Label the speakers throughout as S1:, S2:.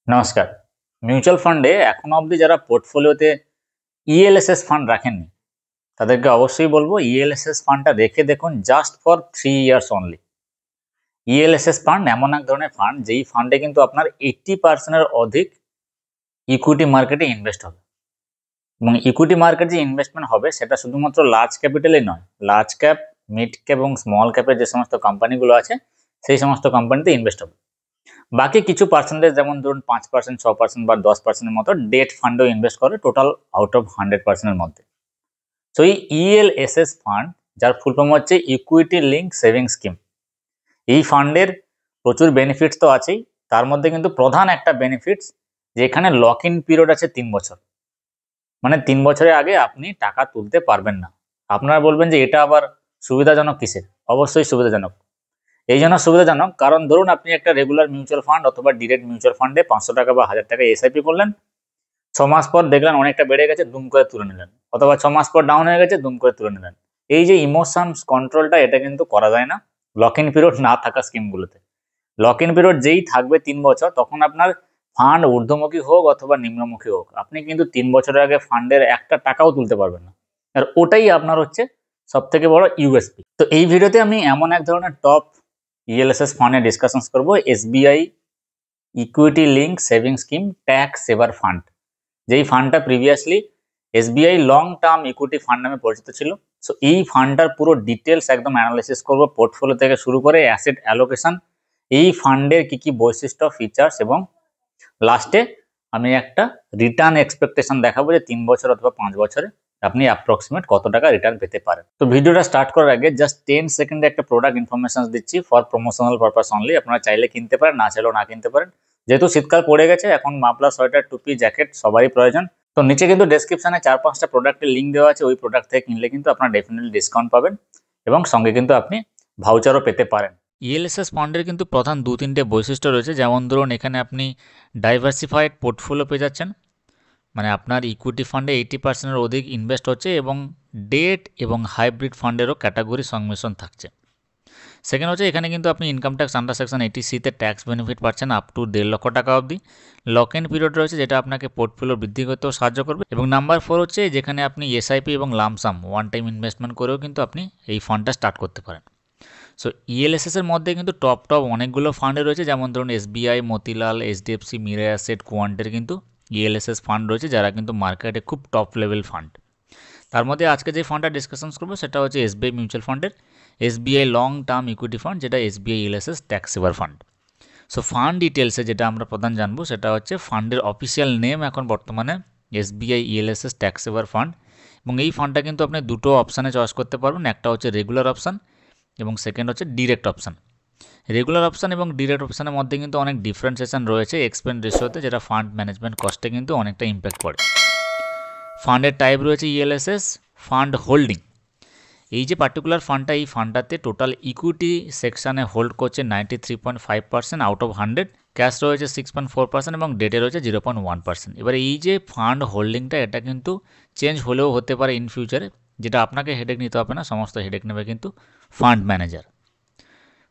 S1: নমস্কার। মিউচুয়াল ফান্ডে এখনো অবধি যারা পোর্টফোলিওতে ইএলএসএস ফান্ড রাখেননি তাদেরকে অবশ্যই বলবো ইএলএসএস ফান্ডটা রেখে দেখুন just for 3 years only. ELSS fund এমন এক ধরনের ফান্ড যেই ফান্ডে কিন্তু আপনার 80% অধিক ইকুইটি মার্কেটে ইনভেস্ট হবে, এবং ইকুইটি মার্কেট যে ইনভেস্টমেন্ট হবে সেটা শুধুমাত্র লার্জ ক্যাপিটালে নয়, লার্জ ক্যাপ, মিড ক্যাপ এবং স্মল ক্যাপের যে সমস্ত কোম্পানিগুলো আছে সেই সমস্ত কোম্পানিতে ইনভেস্ট হবে। বাকি কিছু পার্সেন্টেজ যেমন ধরুন 5%, 6% বা 10%-এর মতো ডেট ফান্ডেও ইনভেস্ট করে টোটাল আউট অফ 100%-এর মধ্যে। সো এই ইএলএসএস ফান্ড, যার ফুল ফর্ম হচ্ছে ইকুইটি লিঙ্ক সেভিং স্কিম, এই ফান্ডের প্রচুর বেনিফিটস তো আছেই, তার মধ্যে কিন্তু প্রধান একটা বেনিফিটস যে এখানে লক ইন পিরিয়ড আছে 3 বছর। মানে 3 বছরের আগে আপনি টাকা তুলতে পারবেন না। আপনারা বলবেন যে এটা আবার সুবিধাজনক কিসের? অবশ্যই সুবিধাজনক। এই জন্য সুবিধাজনক কারণ ধরুন আপনি একটা রেগুলার মিউচুয়াল ফান্ড অথবা ডিরেক্ট মিউচুয়াল ফান্ডে 500 টাকা বা 1000 টাকা এসআইপি করলেন, 6 মাস পর দেখলেন অনেকটা বেড়ে গেছে, দুম করে তুলে নিলেন, অথবা 6 মাস পর ডাউন হয়ে গেছে, দুম করে তুলে নিলেন। এই যে ইমোশনস কন্ট্রোলটা, এটা কিন্তু করা যায় না লক ইন পিরিয়ড না থাকা স্কিমগুলোতে। লক ইন পিরিয়ড যেই থাকবে 3 বছর, তখন আপনার ফান্ড ঊর্ধ্বমুখী হোক অথবা নিম্নমুখী হোক, আপনি কিন্তু 3 বছরের আগে ফান্ডের একটা টাকাও তুলতে পারবেন না। আর ওটাই আপনার হচ্ছে সব থেকে বড় ইউএসপি। তো এই ভিডিওতে আমি এমন এক ধরনের টপ ইএলএসএস ফান্ডে ডিসকাশন করব, SBI equity link saving scheme tax saver fund, যেই ফান্ডটা previously SBI long term equity fund নামে পরিচিত ছিল। সো এই ফান্ডটার পুরো ডিটেলস একদম অ্যানালাইসিস করব, পোর্টফোলিও থেকে শুরু করে অ্যাসেট অ্যালোকেশন, এই ফান্ডের কি কি বৈশিষ্ট্য, ফিচার্স, এবং লাস্টে আমি একটা রিটার্ন এক্সপেকটেশন দেখাবো যে 3 বছর অথবা 5 বছরে আপনি অ্যাপ্রক্সিমেট কত টাকা রিটার্ন পেতে পারেন। তো ভিডিওটা স্টার্ট করার আগে জাস্ট 10 সেকেন্ডে একটা প্রোডাক্ট ইনফরমেশন দিচ্ছি ফর প্রমোশনাল পারপাস অনলি। আপনারা চাইলে কিনতে পারেন, না চাইলেও না কিনতে পারেন। যেহেতু শীতকাল পড়ে গেছে, এখন মাফলার, সোয়েটার, টুপি, জ্যাকেট সবারই প্রয়োজন। তো নিচে কিন্তু ডেসক্রিপশনে 4-5টা প্রোডাক্টের লিঙ্ক দেওয়া আছে, ওই প্রোডাক্ট থেকে কিনলে কিন্তু আপনার ডেফিনেটলি ডিসকাউন্ট পাবেন এবং সঙ্গে কিন্তু আপনি ভাউচারও পেতে পারেন। ইএলএসএস ফান্ডের কিন্তু প্রধান 2-3টে বৈশিষ্ট্য রয়েছে, যেমন ধরুন এখানে আপনি ডাইভার্সিফাইড পোর্টফোলিও পেয়ে যাচ্ছেন, মানে আপনার ইকুইটি ফান্ডে 80%-এর অধিক ইনভেস্ট হচ্ছে এবং ডেট এবং হাইব্রিড ফান্ডেরও ক্যাটাগরি সংমিশ্রণ থাকছে। সেকেন্ড হচ্ছে এখানে কিন্তু আপনি ইনকাম ট্যাক্স আন্ডার সেকশন 80C-তে ট্যাক্স বেনিফিট পাচ্ছেন আপ টু 1.5 লক্ষ টাকা অবধি। লক ইন পিরিয়ড রয়েছে যেটা আপনাকে পোর্টফোলিও বৃদ্ধি করতেও সাহায্য করবে। এবং নাম্বার 4 হচ্ছে যেখানে আপনি এসআইপি এবং লামসাম ওয়ান টাইম ইনভেস্টমেন্ট করেও কিন্তু আপনি এই ফান্ডটা স্টার্ট করতে পারেন। সো ইএলএসএসের মধ্যে কিন্তু টপ অনেকগুলো ফান্ডে রয়েছে, যেমন ধরুন SBI, Motilal, HDFC, Mirae asset, কোয়ান্টের কিন্তু ইএলএসএস ফান্ড রয়েছে, যারা কিন্তু মার্কেটে খুব টপ লেভেল ফান্ড। তার মধ্যে আজকে যে ফান্ডটা ডিসকাশন করবো সেটা হচ্ছে এসবিআই মিউচুয়াল ফান্ডের SBI long term equity fund, যেটা SBI ELSS tax saver fund. So fund ডিটেলসে যেটা আমরা প্রধান জানবো সেটা হচ্ছে ফান্ডের অফিসিয়াল নেম এখন বর্তমানে SBI ELSS tax saver fund, এবং এই ফান্ডটা কিন্তু আপনি দুটো অপশানে চয়েস করতে পারবেন। একটা হচ্ছে রেগুলার অপশান এবং সেকেন্ড হচ্ছে ডিরেক্ট অপশান। রেগুলার অপশান এবং ডিরেক্ট অপশানের মধ্যে কিন্তু অনেক ডিফারেন্সিয়েশন রয়েছে এক্সপেন্স রেশিওতে, যেটা ফান্ড ম্যানেজমেন্ট কস্টে কিন্তু অনেকটা ইম্প্যাক্ট পড়ে। ফান্ডের টাইপ রয়েছে ইএলএসএস ফান্ড হোল্ডিং। এই যে পার্টিকুলার ফান্ডটা, এই ফান্ডটাতে টোটাল ইকুইটি সেকশানে হোল্ড করছে 93.5% আউট অফ 100, ক্যাশ রয়েছে 6.4% এবং ডেটে রয়েছে 0.1%। এবার এই যে ফান্ড হোল্ডিংটা, এটা কিন্তু চেঞ্জ হলেও হতে পারে ইন ফিউচারে, যেটা আপনাকে হেডেক নিতে হবে না, সমস্ত হেডেক নেবে কিন্তু ফান্ড ম্যানেজার।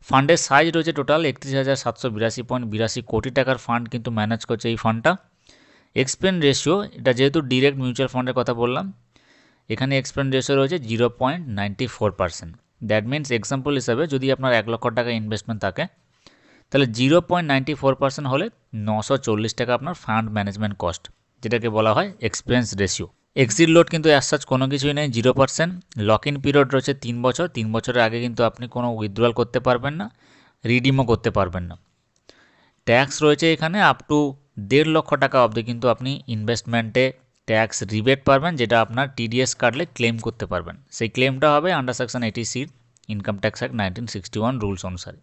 S1: ফান্ডের সাইজ রয়েছে টোটাল 31,782.82 কোটি টাকার ফান্ড কিন্তু ম্যানেজ করছে এই ফান্ডটা। এক্সপেন্স রেশিও, এটা যেহেতু ডিরেক্ট মিউচুয়াল ফান্ডের কথা বললাম, এখানে এক্সপেন্স রেশিও রয়েছে 0.94%। দ্যাট মিনস এক্সাম্পল হিসাবে যদি আপনার 1 লক্ষ টাকা ইনভেস্টমেন্ট থাকে, তাহলে 0.94% হলে 940 টাকা আপনার ফান্ড ম্যানেজমেন্ট কস্ট, যেটাকে বলা হয় এক্সপেন্স রেশিও। এক্সিট লোড কিন্তু অ্যাজ সাচ কোনো কিছুই নেই, 0%। লক ইন পিরিয়ড রয়েছে 3 বছর। 3 বছরের আগে কিন্তু আপনি কোনো উইথড্রয়াল করতে পারবেন না, রিডিমও করতে পারবেন না। ট্যাক্স রয়েছে এখানে আপ টু 1.5 লক্ষ টাকা অবধি কিন্তু আপনি ইনভেস্টমেন্টে ট্যাক্স রিবেট পারবেন, যেটা আপনার টিডিএস কাটলে ক্লেম করতে পারবেন। সেই ক্লেমটা হবে under section 80C income tax act 1961 rules অনুসারে।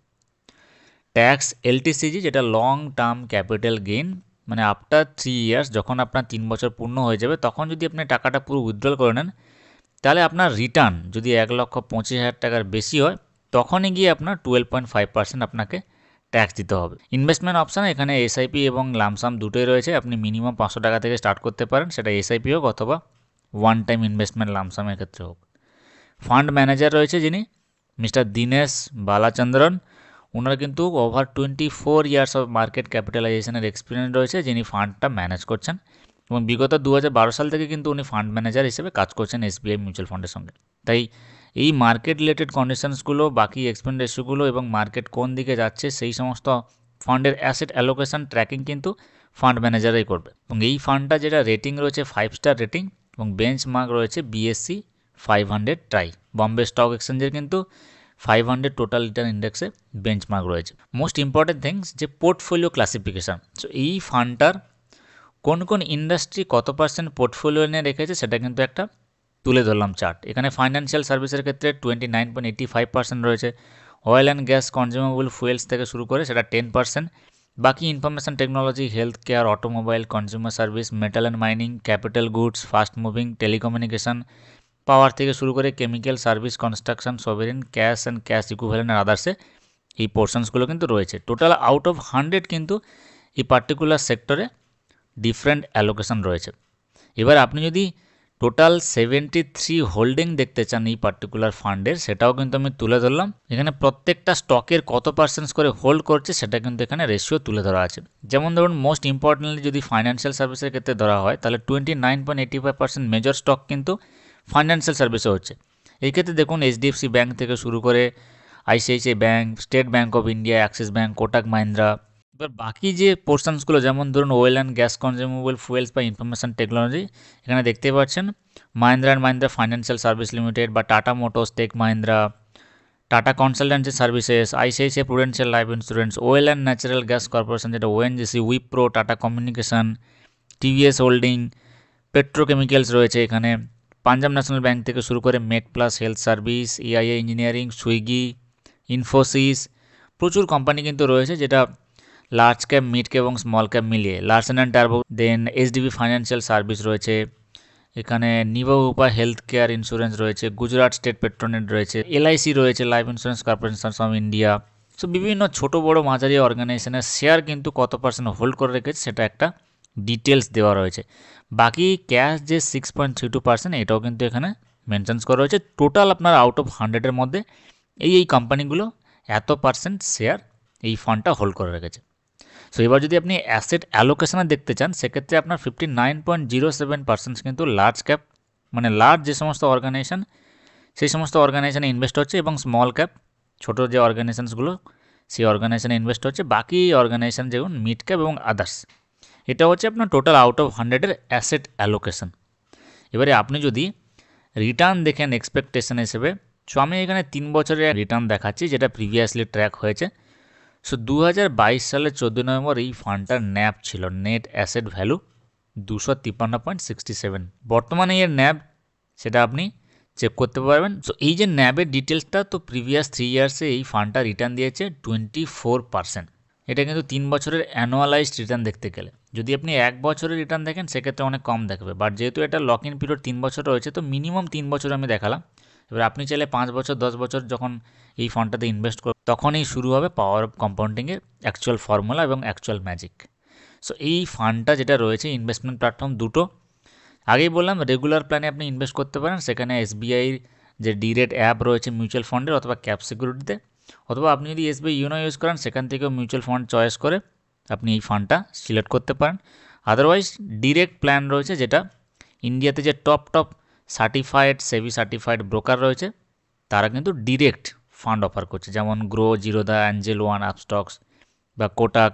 S1: ট্যাক্স এলটিসিজি, যেটা লং টার্ম ক্যাপিটাল গেইন, মানে আফটার 3 ইয়ার্স, যখন আপনার 3 বছর পূর্ণ হয়ে যাবে তখন যদি আপনি টাকাটা পুরো উইথড্রল করে নেন, তাহলে আপনার রিটার্ন যদি 1,25,000 টাকার বেশি হয়, তখনই গিয়ে আপনার 12.5% আপনাকে ট্যাক্স দিতে হবে। ইনভেস্টমেন্ট অপশান এখানে এসআইপি এবং লামসাম দুটোই রয়েছে। আপনি মিনিমাম 500 টাকা থেকে স্টার্ট করতে পারেন, সেটা এসআইপি হোক অথবা ওয়ান টাইম ইনভেস্টমেন্ট লামসামের ক্ষেত্রে হোক। ফান্ড ম্যানেজার রয়েছে যিনি মিস্টার দীনেশ বালাচন্দ্রন, ওনার কিন্তু ওভার 24 ইয়ার্স অফ মার্কেট ক্যাপিটালাইজেশনের এক্সপিরিয়েন্স রয়েছে, যিনি ফান্ডটা ম্যানেজ করছেন, এবং বিগত 2012 সাল থেকে কিন্তু উনি ফান্ড ম্যানেজার হিসেবে কাজ করছেন এসবিআই মিউচুয়াল ফান্ডের সঙ্গে। তাই এই মার্কেট রিলেটেড কন্ডিশনসগুলো, বাকি এক্সপেন্স রেশিওগুলো এবং মার্কেট কোন দিকে যাচ্ছে সেই সমস্ত ফান্ডের অ্যাসেট অ্যালোকেশন ট্র্যাকিং কিন্তু ফান্ড ম্যানেজারই করবে। এবং এই ফান্ডটা যেটা রেটিং রয়েছে 5 স্টার রেটিং, এবং বেঞ্চমার্ক রয়েছে BSE 500 ট্রাই, বম্বে স্টক এক্সচেঞ্জের কিন্তু 500 টোটাল রিটার্ন ইন্ডেক্সে বেঞ্চমার্ক রয়েছে। মোস্ট ইম্পর্টেন্ট থিংস যে পোর্টফোলিও ক্লাসিফিকেশান। সো এই ফান্ডটার কোন কোন ইন্ডাস্ট্রি কত পার্সেন্ট পোর্টফোলিও নিয়ে রেখেছে সেটা কিন্তু একটা তুলে ধরলাম চার্ট। এখানে ফাইন্যান্সিয়াল সার্ভিসের ক্ষেত্রে 29.85% রয়েছে, oil and gas, consumable fuels থেকে শুরু করে সেটা 10%, বাকি information technology, health care, automobile, consumer service, metal and mining, capital goods, fast moving, telecommunication, power থেকে শুরু করে chemical, service, construction, sovereign, cash and cash equivalent আর আদার্সে এই পোর্শনসগুলো কিন্তু রয়েছে। টোটাল আউট অফ 100 কিন্তু এই পার্টিকুলার সেক্টরে ডিফারেন্ট অ্যালোকেশন রয়েছে। এবার আপনি যদি টোটাল 73 হোল্ডিং দেখতে চান এই পার্টিকুলার ফান্ডের, সেটাও কিন্তু আমি তুলে ধরলাম। এখানে প্রত্যেকটা স্টকের কত পার্সেন্টস করে হোল্ড করছে সেটা কিন্তু এখানে রেশিও তুলে ধরা আছে। যেমন ধরুন মোস্ট ইম্পর্টেন্টলি যদি ফাইন্যান্সিয়াল সার্ভিসের ক্ষেত্রে ধরা হয়, তাহলে 29.85% মেজর স্টক কিন্তু ফাইন্যান্সিয়াল সার্ভিসে হচ্ছে। এই ক্ষেত্রে দেখুন HDFC ব্যাঙ্ক থেকে শুরু করে ICICI bank, state bank of India, axis bank, Kotak Mahindra. এবার বাকি যে পোর্শনসগুলো যেমন ধরুন oil and gas, consumable fuels বা ইনফরমেশন টেকনোলজি, এখানে দেখতে পাচ্ছেন Mahindra and Mahindra financial service limited বা Tata motors, tech Mahindra, Tata consultancy services, ICICI prudential life insurance, oil and natural gas corporation যেটা ONGC, Wipro, Tata communication, TVS holding, petrochemicals রয়েছে এখানে, পাঞ্জাব ন্যাশনাল ব্যাঙ্ক থেকে শুরু করে make plus health service, AIA engineering, Swiggy, Infosys, প্রচুর কোম্পানি কিন্তু রয়েছে যেটা লার্জ ক্যাপ, মিড ক্যাপ এবং স্মল ক্যাপ মিলিয়ে। লার্সেন অ্যান্ড টার্বো, দেন SDB ফাইন্যান্সিয়াল সার্ভিস রয়েছে এখানে, নিভা উপা হেলথ কেয়ার ইন্স্যুরেন্স রয়েছে, গুজরাট স্টেট পেট্রোনেট রয়েছে, LIC রয়েছে, life insurance corporation of India. So বিভিন্ন ছোটো বড়ো মাঝারি অর্গানাইজেশনের শেয়ার কিন্তু কত পার্সেন্ট হোল্ড করে রেখেছে সেটা একটা ডিটেলস দেওয়া রয়েছে। বাকি ক্যাশ যে 6.32% এটাও কিন্তু এখানে মেনশনস করা রয়েছে। টোটাল আপনার আউট অফ 100-এর মধ্যে এই কোম্পানিগুলো এত পার্সেন্ট শেয়ার এই ফান্ডটা হোল্ড করে রেখেছে। সো এবার যদি আপনি অ্যাসেট অ্যালোকেশনে দেখতে চান, সেক্ষেত্রে আপনার 59.07% কিন্তু লার্জ ক্যাপ, মানে লার্জ যে সমস্ত অর্গানাইজেশন সেই সমস্ত অর্গানাইজেশনে ইনভেস্ট হচ্ছে, এবং স্মল ক্যাপ ছোটো যে অর্গানাইজেশনসগুলো সেই অর্গানাইজেশনে ইনভেস্ট হচ্ছে। বাকি অর্গানাইজেশন যেমন মিড ক্যাপ এবং আদার্স, এটা হচ্ছে আপনার টোটাল আউট অফ 100-এর অ্যাসেট অ্যালোকেশন। এবারে আপনি যদি রিটার্ন দেখেন এক্সপেকটেশন হিসেবে, সো আমি এখানে 3 বছরের রিটার্ন দেখাচ্ছি যেটা প্রিভিয়াসলি ট্র্যাক হয়েছে। সো 2022 সালের 14 নভেম্বর এই ফান্ডটার ন্যাব ছিল, নেট অ্যাসেট ভ্যালু 253.67। বর্তমানে এর ন্যাব সেটা আপনি চেক করতে পারবেন। সো এই যে ন্যাবের ডিটেলসটা, তো প্রিভিয়াস 3 ইয়ার্সে এই ফান্ডটা রিটার্ন দিয়েছে 24%। এটা কিন্তু 3 বছরের অ্যানুয়ালাইজড রিটার্ন দেখতে গেলে। যদি আপনি 1 বছরের রিটার্ন দেখেন সেক্ষেত্রে অনেক কম দেখবে, বাট যেহেতু এটা লক ইন পিরিয়ড 3 বছর রয়েছে, তো মিনিমাম 3 বছর আমি দেখালাম। এবার আপনি চাইলে 5 বছর 10 বছর যখন এই ফান্ডটাতে ইনভেস্ট করবেন, তখনই শুরু হবে পাওয়ার অফ কম্পাউন্ডিংয়ের অ্যাকচুয়াল ফর্মুলা এবং অ্যাকচুয়াল ম্যাজিক। সো এই ফান্ডটা যেটা রয়েছে, ইনভেস্টমেন্ট প্ল্যাটফর্ম দুটো, আগেই বললাম রেগুলার প্ল্যানে আপনি ইনভেস্ট করতে পারেন, সেখানে SBIর যে ডিরেট অ্যাপ রয়েছে মিউচুয়াল ফান্ডের, অথবা ক্যাপ সিকিউরিটিতে, অথবা আপনি যদি SBI ইউনো ইউজ করেন সেখান থেকেও মিউচুয়াল ফান্ড চয়েস করে আপনি এই ফান্ডটা সিলেক্ট করতে পারেন। আদারওয়াইজ ডিরেক্ট প্ল্যান রয়েছে, যেটা ইন্ডিয়াতে যে top certified, SEBI certified broker রয়েছে তারা কিন্তু ডিরেক্ট ফান্ড অফার করছে, যেমন Groww, Zerodha, angel one, Upstox বা Kotak,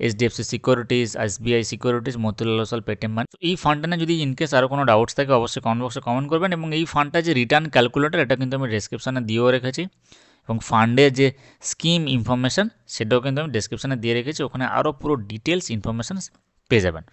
S1: HDFC securities, SBI securities, Motilal Oswal, Paytm money. এই ফান্ডটা নিয়ে যদি ইনকেস আরও কোনো ডাউটস থাকে অবশ্যই কমেন্ট বক্সে কমেন্ট করবেন। এবং এই ফান্ডটা যে রিটার্ন ক্যালকুলেটর, এটা কিন্তু আমি ডেসক্রিপশানে দিয়েও রেখেছি, এবং ফান্ডের যে স্কিম ইনফরমেশান সেটাও কিন্তু আমি ডেসক্রিপশানে দিয়ে রেখেছি, ওখানে আরও পুরো ডিটেলস ইনফরমেশান পেয়ে যাবেন।